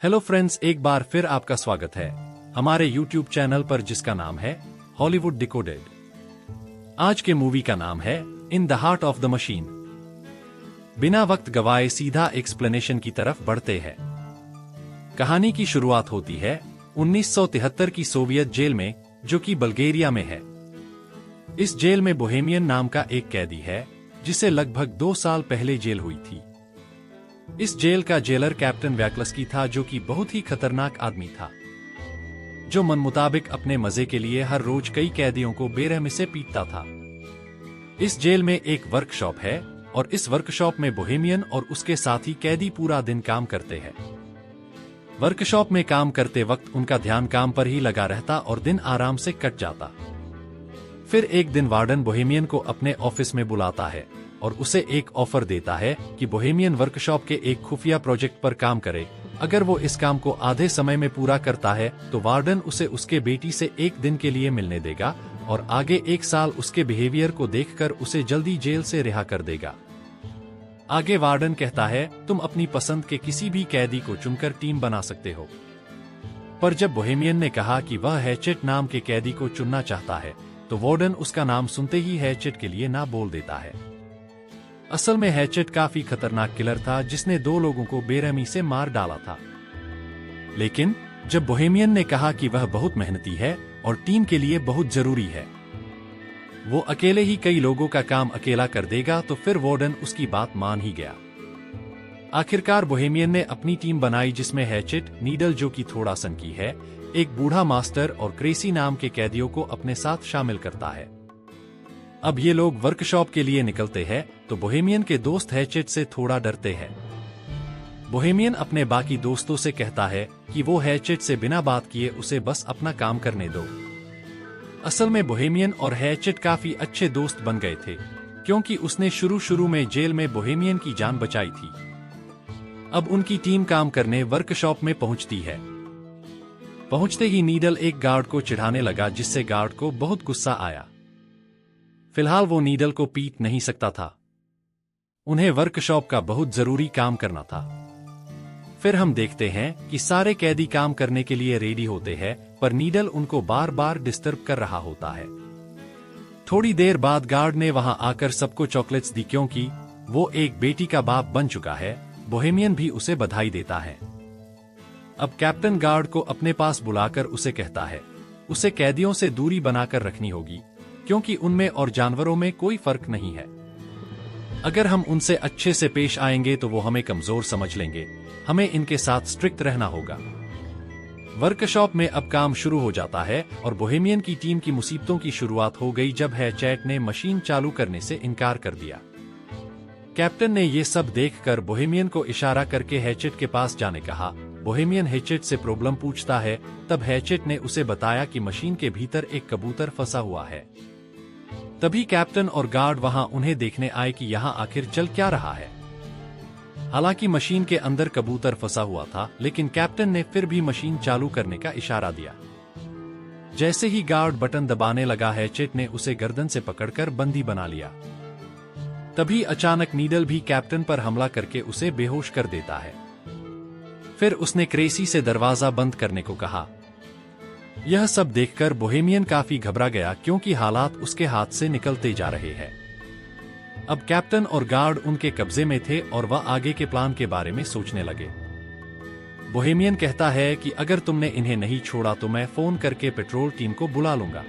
Hello friends, एक बार फिर आपका स्वागत है हमारे YouTube चैनल पर जिसका नाम है हॉलीवुड डिकोडेड। आज के मूवी का नाम है in the heart of the machine. बिना वक्त गवाए सीधा एक्सप्लेनेशन की तरफ बढ़ते हैं। कहानी की शुरुआत होती है 1973 की सोवियत जेल में, जो कि बल्गेरिया में है। इस जेल में बोहेमियन नाम का एक कैदी है जिसे लगभग 2 साल पहले जेल हुई थी। इस जेल का जेलर कैप्टन वैक्लस्की था, जो कि बहुत ही खतरनाक आदमी था, जो मन मुताबिक अपने मजे के लिए हर रोज कई कैदियों को बेरहमी से पीटता था। इस जेल में एक वर्कशॉप है और इस वर्कशॉप में बोहेमियन और उसके साथी कैदी पूरा दिन काम करते हैं। वर्कशॉप में काम करते वक्त उनका ध्यान काम पर ही लगा रहता और दिन आराम से कट जाता। फिर एक दिन वार्डन बोहेमियन को अपने ऑफिस में बुलाता है और उसे एक ऑफर देता है कि बोहेमियन वर्कशॉप के एक खुफिया प्रोजेक्ट पर काम करे। अगर वो इस काम को आधे समय में पूरा करता है तो वार्डन उसे उसके बेटी से एक दिन के लिए मिलने देगा और आगे 1 साल उसके बिहेवियर को देखकर उसे जल्दी जेल से रिहा कर देगा। आगे वार्डन कहता है, तुम अपनी पसंद के किसी भी कैदी को चुनकर टीम बना सकते हो। पर जब बोहेमियन ने कहा कि वह हैचेट नाम के कैदी को चुनना चाहता है तो वार्डन उसका नाम सुनते ही हैचेट के लिए ना बोल देता है। असल में हैचेट काफी खतरनाक किलर था जिसने 2 लोगों को बेरहमी से मार डाला था। लेकिन जब बोहेमियन ने कहा कि वह बहुत मेहनती है और टीम के लिए बहुत जरूरी है, वो अकेले ही कई लोगों का काम अकेला कर देगा, तो फिर वार्डन उसकी बात मान ही गया। आखिरकार बोहेमियन ने अपनी टीम बनाई जिसमें हैचेट, नीडल जो कि थोड़ा सनकी है, एक बूढ़ा मास्टर और क्रेसी नाम के कैदियों को अपने साथ शामिल करता है। अब ये लोग वर्कशॉप के लिए निकलते हैं तो बोहेमियन के दोस्त हैचेट से थोड़ा डरते हैं। बोहेमियन अपने बाकी दोस्तों से कहता है कि वो हैचेट से बिना बात किए उसे बस अपना काम करने दो। असल में बोहेमियन और हैचेट काफी अच्छे दोस्त बन गए थे, क्योंकि उसने शुरू में जेल में बोहेमियन की जान बचाई थी। अब उनकी टीम काम करने वर्कशॉप में पहुंचती है। पहुंचते ही नीडल एक गार्ड को चिढ़ाने लगा, जिससे गार्ड को बहुत गुस्सा आया। फिलहाल वो नीडल को पीट नहीं सकता था, उन्हें वर्कशॉप का बहुत जरूरी काम करना था। फिर हम देखते हैं कि सारे कैदी काम करने के लिए रेडी होते हैं, पर नीडल उनको बार बार डिस्टर्ब कर रहा होता है। थोड़ी देर बाद गार्ड ने वहां आकर सबको चॉकलेट्स दी, क्योंकि वो एक बेटी का बाप बन चुका है। बोहेमियन भी उसे बधाई देता है। अब कैप्टन गार्ड को अपने पास बुलाकर उसे कहता है उसे कैदियों से दूरी बनाकर रखनी होगी, क्योंकि उनमें और जानवरों में कोई फर्क नहीं है। अगर हम उनसे अच्छे से पेश आएंगे तो वो हमें कमजोर समझ लेंगे। हमें इनके साथ स्ट्रिक्ट रहना होगा। वर्कशॉप में अब काम शुरू हो जाता है और बोहेमियन की टीम की मुसीबतों की शुरुआत हो गई जब हैचेट ने मशीन चालू करने से इनकार कर दिया। कैप्टन ने ये सब देखकर बोहेमियन को इशारा करके हैचेट के पास जाने कहा। बोहेमियन हैचेट से प्रॉब्लम पूछता है, तब हैचेट ने उसे बताया कि मशीन के भीतर एक कबूतर फंसा हुआ है। तभी कैप्टन और गार्ड वहां उन्हें देखने आए कि यहाँ आखिर चल क्या रहा है। हालांकि मशीन के अंदर कबूतर फंसा हुआ था, लेकिन कैप्टन ने फिर भी मशीन चालू करने का इशारा दिया। जैसे ही गार्ड बटन दबाने लगा, हैचेट ने उसे गर्दन से पकड़कर बंदी बना लिया। तभी अचानक नीडल भी कैप्टन पर हमला करके उसे बेहोश कर देता है। फिर उसने क्रेसी से दरवाजा बंद करने को कहा। यह सब देखकर बोहेमियन काफी घबरा गया, क्योंकि हालात उसके हाथ से निकलते जा रहे हैं। अब कैप्टन और गार्ड उनके कब्जे में थे और वह आगे के प्लान के बारे में सोचने लगे। बोहेमियन कहता है कि अगर तुमने इन्हें नहीं छोड़ा तो मैं फोन करके पेट्रोल टीम को बुला लूंगा।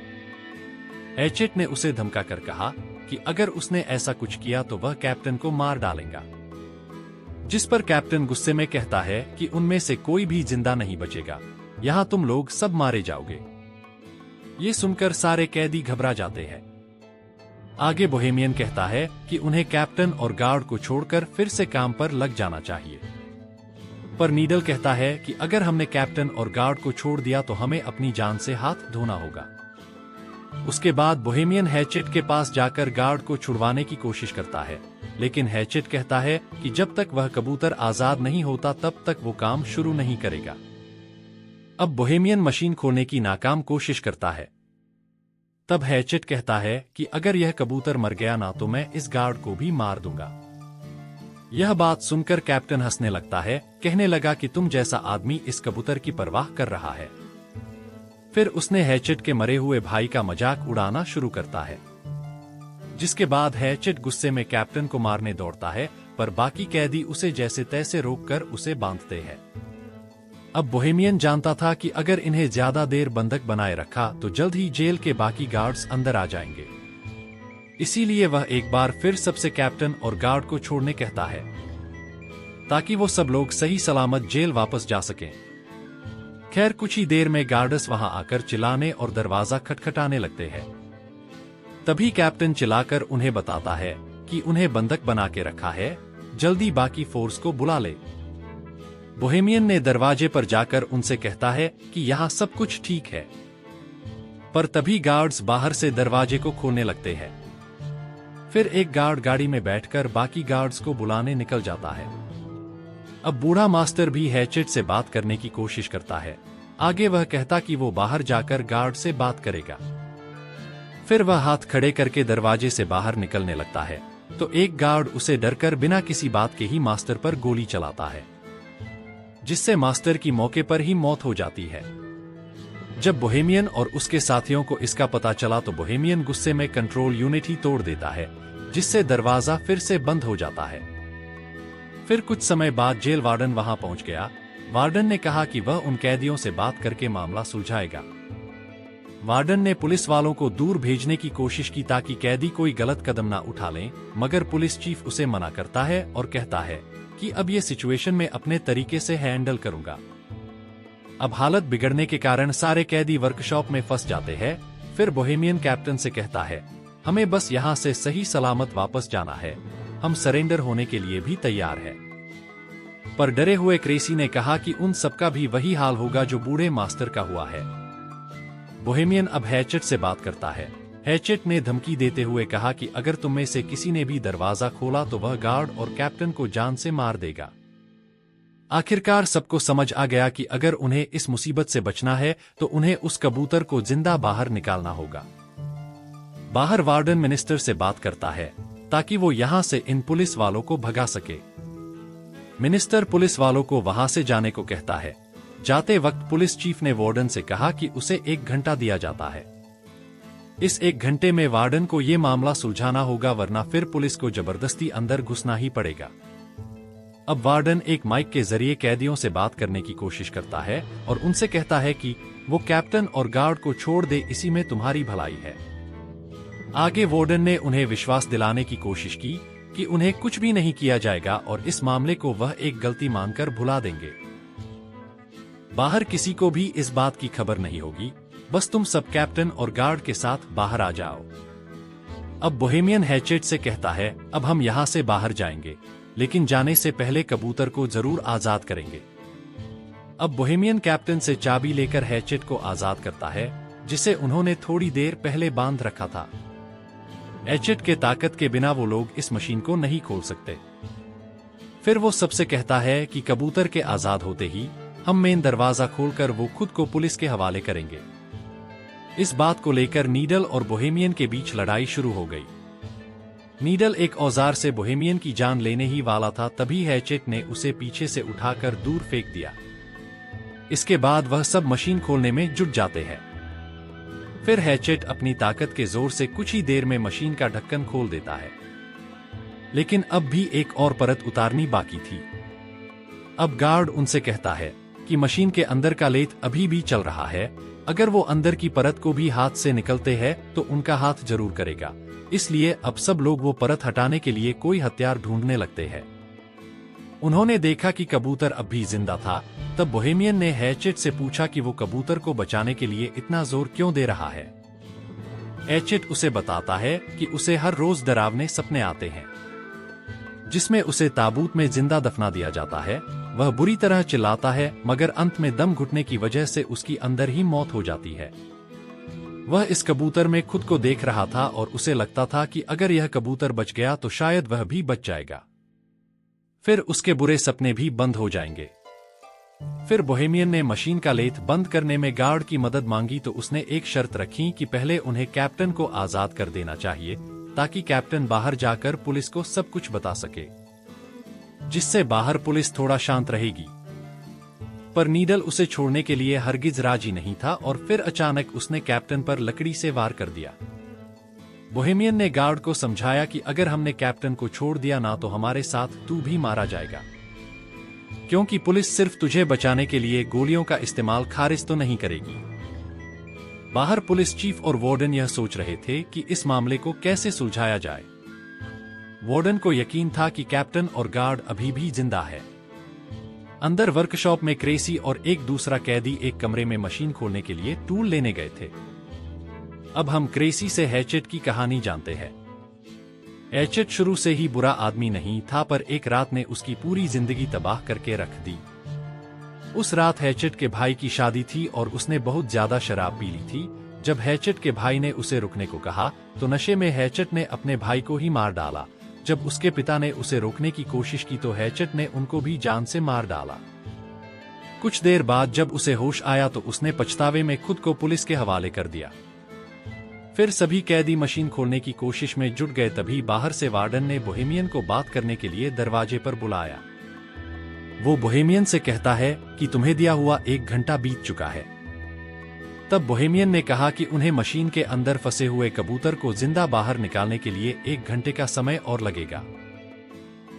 हैचेट ने उसे धमका कर कहा कि अगर उसने ऐसा कुछ किया तो वह कैप्टन को मार डालेगा, जिस पर कैप्टन गुस्से में कहता है कि उनमें से कोई भी जिंदा नहीं बचेगा, यहाँ तुम लोग सब मारे जाओगे। ये सुनकर सारे कैदी घबरा जाते हैं। आगे बोहेमियन कहता है कि उन्हें कैप्टन और गार्ड को छोड़कर फिर से काम पर लग जाना चाहिए। पर नीडल कहता है कि अगर हमने कैप्टन और गार्ड को छोड़ दिया तो हमें अपनी जान से हाथ धोना होगा। उसके बाद बोहेमियन हैचेट के पास जाकर गार्ड को छुड़वाने की कोशिश करता है, लेकिन हैचेट कहता है कि जब तक वह कबूतर आजाद नहीं होता तब तक वो काम शुरू नहीं करेगा। अब बोहेमियन मशीन खोलने की नाकाम कोशिश करता है। तब हैचेट कहता है कि अगर यह कबूतर मर गया ना तो मैं इस गार्ड को भी मार दूंगा। यह बात सुनकर कैप्टन हंसने लगता है, कहने लगा कि तुम जैसा आदमी इस कबूतर की परवाह कर रहा है। फिर उसने हैचेट के मरे हुए भाई का मजाक उड़ाना शुरू करता है, जिसके बाद हैचेट गुस्से में कैप्टन को मारने दौड़ता है, पर बाकी कैदी उसे जैसे तैसे रोककर उसे बांधते हैं। अब बोहेमियन जानता था कि अगर इन्हें ज्यादा देर बंधक बनाए रखा तो जल्द ही जेल के बाकी गार्ड्स अंदर आ जाएंगे। इसीलिए वह एक बार फिर सबसे कैप्टन और गार्ड को छोड़ने कहता है, ताकि वो सब लोग सही सलामत जेल वापस जा सकें। खैर कुछ ही देर में गार्ड्स वहां आकर चिल्लाने और दरवाजा खटखटाने लगते हैं। तभी कैप्टन चिल्लाकर उन्हें बताता है कि उन्हें बंधक बना के रखा है, जल्दी बाकी फोर्स को बुला ले। बोहेमियन ने दरवाजे पर जाकर उनसे कहता है कि यहाँ सब कुछ ठीक है, पर तभी गार्ड्स बाहर से दरवाजे को खोलने लगते हैं। फिर एक गार्ड गाड़ी में बैठकर बाकी गार्ड्स को बुलाने निकल जाता है। अब बूढ़ा मास्टर भी हैचेट से बात करने की कोशिश करता है। आगे वह कहता कि वो बाहर जाकर गार्ड से बात करेगा। फिर वह हाथ खड़े करके दरवाजे से बाहर निकलने लगता है, तो एक गार्ड उसे डरकर बिना किसी बात के ही मास्टर पर गोली चलाता है, जिससे मास्टर की मौके पर ही मौत हो जाती है। जब बोहेमियन और उसके साथियों को इसका पता चला तो बोहेमियन गुस्से में कंट्रोल यूनिट ही तोड़ देता है, जिससे दरवाजा फिर से बंद हो जाता है। फिर कुछ समय बाद जेल वार्डन वहां पहुंच गया। वार्डन ने कहा कि वह उन कैदियों से बात करके मामला सुलझाएगा। वार्डन ने पुलिस वालों को दूर भेजने की कोशिश की ताकि कैदी कोई गलत कदम ना उठा लें, मगर पुलिस चीफ उसे मना करता है और कहता है कि अब ये सिचुएशन में अपने तरीके से हैंडल करूंगा। अब हालत बिगड़ने के कारण सारे कैदी वर्कशॉप में फंस जाते हैं। फिर बोहेमियन कैप्टन से कहता है, हमें बस यहाँ से सही सलामत वापस जाना है, हम सरेंडर होने के लिए भी तैयार है। पर डरे हुए क्रेसी ने कहा कि उन सबका भी वही हाल होगा जो बूढ़े मास्टर का हुआ है। बोहेमियन अब हैचेट से बात करता है। हैचेट ने धमकी देते हुए कहा कि अगर तुम में से किसी ने भी दरवाजा खोला तो वह गार्ड और कैप्टन को जान से मार देगा। आखिरकार सबको समझ आ गया कि अगर उन्हें इस मुसीबत से बचना है तो उन्हें उस कबूतर को जिंदा बाहर निकालना होगा। बाहर वार्डन मिनिस्टर से बात करता है ताकि वो यहाँ से इन पुलिस वालों को भगा सके। मिनिस्टर पुलिस वालों को वहां से जाने को कहता है। जाते वक्त पुलिस चीफ ने वार्डन से कहा कि उसे 1 घंटा दिया जाता है। इस 1 घंटे में वार्डन को ये मामला सुलझाना होगा, वरना फिर पुलिस को जबरदस्ती अंदर घुसना ही पड़ेगा। अब वार्डन एक माइक के जरिए कैदियों से बात करने की कोशिश करता है और उनसे कहता है कि वो कैप्टन और गार्ड को छोड़ दे, इसी में तुम्हारी भलाई है। आगे वार्डन ने उन्हें विश्वास दिलाने की कोशिश की कि उन्हें कुछ भी नहीं किया जाएगा और इस मामले को वह एक गलती मानकर भुला देंगे। बाहर किसी को भी इस बात की खबर नहीं होगी, बस तुम सब कैप्टन और गार्ड के साथ बाहर आ जाओ। अब बोहेमियन हैचेट से कहता है, अब हम यहाँ से बाहर जाएंगे, लेकिन जाने से पहले कबूतर को जरूर आजाद करेंगे। अब बोहेमियन कैप्टन से चाबी लेकर हैचेट को आजाद करता है, जिसे उन्होंने थोड़ी देर पहले बांध रखा था। हैचेट के ताकत के बिना वो लोग इस मशीन को नहीं खोल सकते। फिर वो सबसे कहता है कि कबूतर के आजाद होते ही हम मेन दरवाजा खोलकर वो खुद को पुलिस के हवाले करेंगे। इस बात को लेकर नीडल और बोहेमियन के बीच लड़ाई शुरू हो गई। नीडल एक औजार से बोहेमियन की जान लेने ही वाला था, तभी हैचेट ने उसे पीछे से उठाकर दूर फेंक दिया। इसके बाद वह सब मशीन खोलने में जुट जाते हैं। फिर हैचेट अपनी ताकत के जोर से कुछ ही देर में मशीन का ढक्कन खोल देता है, लेकिन अब भी एक और परत उतारनी बाकी थी। अब गार्ड उनसे कहता है कि मशीन के अंदर का लेथ अभी भी चल रहा है, अगर वो अंदर की परत को भी हाथ से निकलते हैं तो उनका हाथ जरूर करेगा। इसलिए अब सब लोग वो परत हटाने के लिए कोई हथियार ढूंढने लगते हैं। उन्होंने देखा कि कबूतर अब भी जिंदा था। तब बोहेमियन ने हैचेट से पूछा कि वो कबूतर को बचाने के लिए इतना जोर क्यों दे रहा है। हैचेट उसे बताता है कि उसे हर रोज डरावने सपने आते हैं, जिसमें उसे ताबूत में जिंदा दफना दिया जाता है। वह बुरी तरह चिल्लाता है, मगर अंत में दम घुटने की वजह से उसकी अंदर ही मौत हो जाती है। वह इस कबूतर में खुद को देख रहा था और उसे लगता था कि अगर यह कबूतर बच गया तो शायद वह भी बच जाएगा, फिर उसके बुरे सपने भी बंद हो जाएंगे। फिर बोहेमियन ने मशीन का लेथ बंद करने में गार्ड की मदद मांगी, तो उसने एक शर्त रखी कि पहले उन्हें कैप्टन को आजाद कर देना चाहिए, ताकि कैप्टन बाहर जाकर पुलिस को सब कुछ बता सके। जिससे बाहर पुलिस थोड़ा शांत रहेगी। पर नीडल उसे छोड़ने के लिए हरगिज राजी नहीं था और फिर अचानक उसने कैप्टन पर लकड़ी से वार कर दिया। बोहेमियन ने गार्ड को समझाया कि अगर हमने कैप्टन को छोड़ दिया ना तो हमारे साथ तू भी मारा जाएगा, क्योंकि पुलिस सिर्फ तुझे बचाने के लिए गोलियों का इस्तेमाल खारिज तो नहीं करेगी। बाहर पुलिस चीफ और वार्डन यह सोच रहे थे कि इस मामले को कैसे सुलझाया जाए। वार्डन को यकीन था कि कैप्टन और गार्ड अभी भी जिंदा है। अंदर वर्कशॉप में क्रेसी और एक दूसरा कैदी एक कमरे में मशीन खोलने के लिए टूल लेने गए थे। अब हम क्रेसी से हैचेट की कहानी जानते हैं। हैचेट शुरू से ही बुरा आदमी नहीं था, पर एक रात ने उसकी पूरी जिंदगी तबाह करके रख दी। उस रात हैचेट के भाई की शादी थी और उसने बहुत ज्यादा शराब पी ली थी। जब हैचेट के भाई ने उसे रुकने को कहा तो नशे में हैचेट ने अपने भाई को ही मार डाला। जब उसके पिता ने उसे रोकने की कोशिश की तो हैचेट ने उनको भी जान से मार डाला। कुछ देर बाद जब उसे होश आया तो उसने पछतावे में खुद को पुलिस के हवाले कर दिया। फिर सभी कैदी मशीन खोलने की कोशिश में जुट गए। तभी बाहर से वार्डन ने बोहेमियन को बात करने के लिए दरवाजे पर बुलाया। वो बोहेमियन से कहता है कि तुम्हें दिया हुआ 1 घंटा बीत चुका है। तब बोहेमियन ने कहा कि उन्हें मशीन के अंदर फंसे हुए कबूतर को जिंदा बाहर निकालने के लिए 1 घंटे का समय और लगेगा।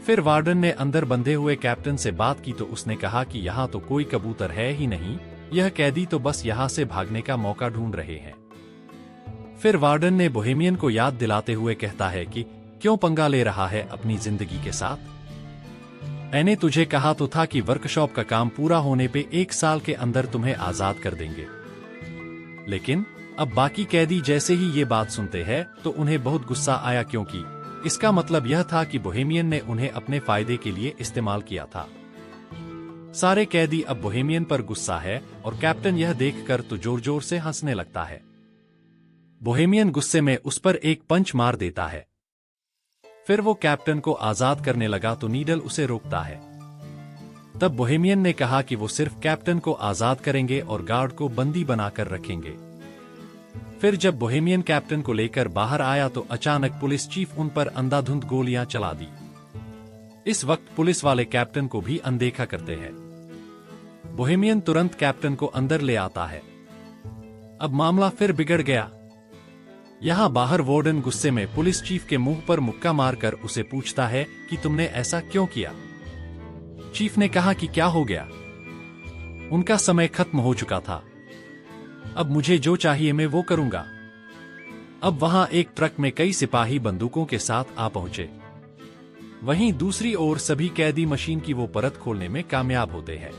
फिर वार्डन ने अंदर बंधे हुए कैप्टन से बात की तो उसने कहा कि यहाँ तो कोई कबूतर है ही नहीं, यह कैदी तो बस यहाँ से भागने का मौका ढूंढ रहे हैं। फिर वार्डन ने बोहेमियन को याद दिलाते हुए कहता है कि क्यों पंगा ले रहा है अपनी जिंदगी के साथ। मैंने तुझे कहा तो था कि वर्कशॉप का काम पूरा होने पे 1 साल के अंदर तुम्हें आजाद कर देंगे। लेकिन अब बाकी कैदी जैसे ही ये बात सुनते हैं तो उन्हें बहुत गुस्सा आया, क्योंकि इसका मतलब यह था कि बोहेमियन ने उन्हें अपने फायदे के लिए इस्तेमाल किया था। सारे कैदी अब बोहेमियन पर गुस्सा है और कैप्टन यह देखकर तो जोर जोर से हंसने लगता है। बोहेमियन गुस्से में उस पर एक पंच मार देता है। फिर वो कैप्टन को आजाद करने लगा तो नीडल उसे रोकता है। तब बोहेमियन ने कहा कि वो सिर्फ कैप्टन को आजाद करेंगे और गार्ड को बंदी बनाकर रखेंगे। फिर जब बोहेमियन कैप्टन को लेकर बाहर आया तो अचानक पुलिस चीफ उन पर अंधाधुंध गोलियां चला दी। इस वक्त पुलिस वाले कैप्टन को भी अनदेखा करते हैं। बोहेमियन तुरंत कैप्टन को अंदर ले आता है। अब मामला फिर बिगड़ गया। यहाँ बाहर वार्डन गुस्से में पुलिस चीफ के मुंह पर मुक्का मारकर उसे पूछता है कि तुमने ऐसा क्यों किया। चीफ ने कहा कि क्या हो गया, उनका समय खत्म हो चुका था, अब मुझे जो चाहिए मैं वो करूंगा। अब वहां एक ट्रक में कई सिपाही बंदूकों के साथ आ पहुंचे। वहीं दूसरी ओर सभी कैदी मशीन की वो परत खोलने में कामयाब होते हैं।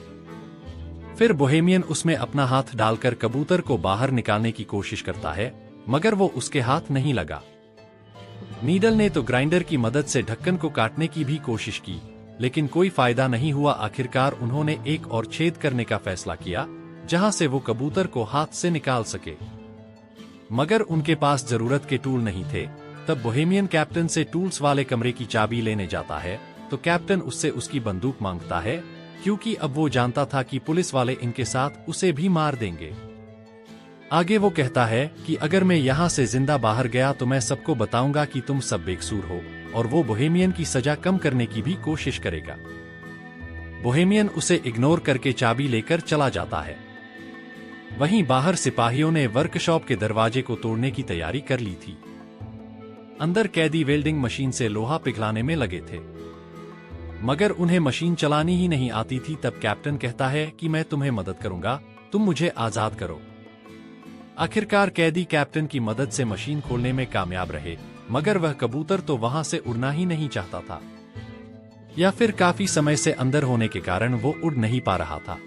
फिर बोहेमियन उसमें अपना हाथ डालकर कबूतर को बाहर निकालने की कोशिश करता है, मगर वो उसके हाथ नहीं लगा। नीडल ने तो ग्राइंडर की मदद से ढक्कन को काटने की भी कोशिश की, लेकिन कोई फायदा नहीं हुआ। आखिरकार उन्होंने एक और छेद करने का फैसला किया, जहां से वो कबूतर को हाथ से निकाल सके, मगर उनके पास जरूरत के टूल नहीं थे। तब बोहेमियन कैप्टन से टूल्स वाले कमरे की चाबी लेने जाता है तो कैप्टन उससे उसकी बंदूक मांगता है, क्योंकि अब वो जानता था कि पुलिस वाले इनके साथ उसे भी मार देंगे। आगे वो कहता है कि अगर मैं यहाँ से जिंदा बाहर गया तो मैं सबको बताऊंगा कि तुम सब बेकसूर हो, और वो बोहेमियन की सजा कम करने की भी कोशिश करेगा। बोहेमियन उसे इग्नोर करके चाबी लेकर चला जाता है। वहीं बाहर सिपाहियों ने वर्कशॉप के दरवाजे को तोड़ने की तैयारी कर ली थी। अंदर कैदी वेल्डिंग मशीन से लोहा पिघलाने में लगे थे, मगर उन्हें मशीन चलानी ही नहीं आती थी। तब कैप्टन कहता है कि मैं तुम्हें मदद करूंगा, तुम मुझे आजाद करो। आखिरकार कैदी कैप्टन की मदद से मशीन खोलने में कामयाब रहे, मगर वह कबूतर तो वहां से उड़ना ही नहीं चाहता था, या फिर काफी समय से अंदर होने के कारण वो उड़ नहीं पा रहा था।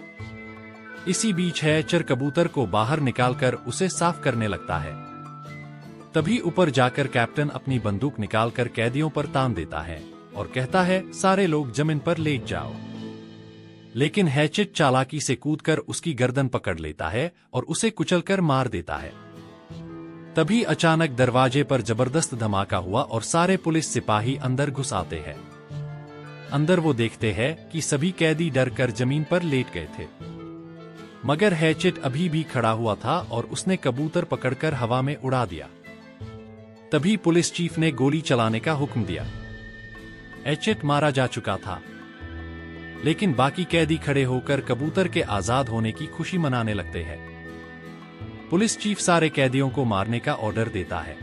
इसी बीच हैचर कबूतर को बाहर निकालकर उसे साफ करने लगता है। तभी ऊपर जाकर कैप्टन अपनी बंदूक निकालकर कैदियों पर तान देता है और कहता है, सारे लोग जमीन पर लेट जाओ। लेकिन हैचेट चालाकी से कूदकर उसकी गर्दन पकड़ लेता है और उसे कुचलकर मार देता है। तभी अचानक दरवाजे पर जबरदस्त धमाका हुआ और सारे पुलिस सिपाही अंदर घुस आते हैं। अंदर वो देखते हैं कि सभी कैदी डरकर जमीन पर लेट गए थे, मगर हैचेट अभी भी खड़ा हुआ था और उसने कबूतर पकड़कर हवा में उड़ा दिया। तभी पुलिस चीफ ने गोली चलाने का हुक्म दिया। हैचेट मारा जा चुका था। लेकिन बाकी कैदी खड़े होकर कबूतर के आजाद होने की खुशी मनाने लगते हैं। पुलिस चीफ सारे कैदियों को मारने का ऑर्डर देता है,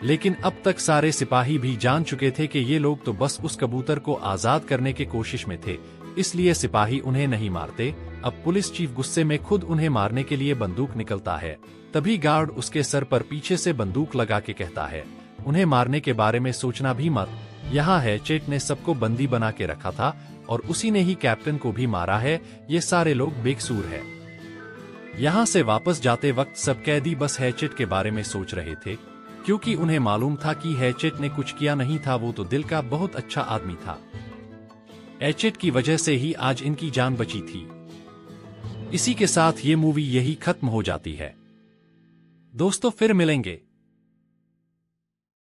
लेकिन अब तक सारे सिपाही भी जान चुके थे कि ये लोग तो बस उस कबूतर को आजाद करने की कोशिश में थे, इसलिए सिपाही उन्हें नहीं मारते। अब पुलिस चीफ गुस्से में खुद उन्हें मारने के लिए बंदूक निकलता है। तभी गार्ड उसके सर पर पीछे से बंदूक लगा के कहता है, उन्हें मारने के बारे में सोचना भी मत। यहाँ हैचेट ने सबको बंदी बना के रखा था और उसी ने ही कैप्टन को भी मारा है। ये सारे लोग बेकसूर है। यहाँ से वापस जाते वक्त सब कैदी बस हैचेट के बारे में सोच रहे थे, क्योंकि उन्हें मालूम था कि हैचेट ने कुछ किया नहीं था, वो तो दिल का बहुत अच्छा आदमी था। हैचेट की वजह से ही आज इनकी जान बची थी। इसी के साथ ये मूवी यही खत्म हो जाती है। दोस्तों फिर मिलेंगे।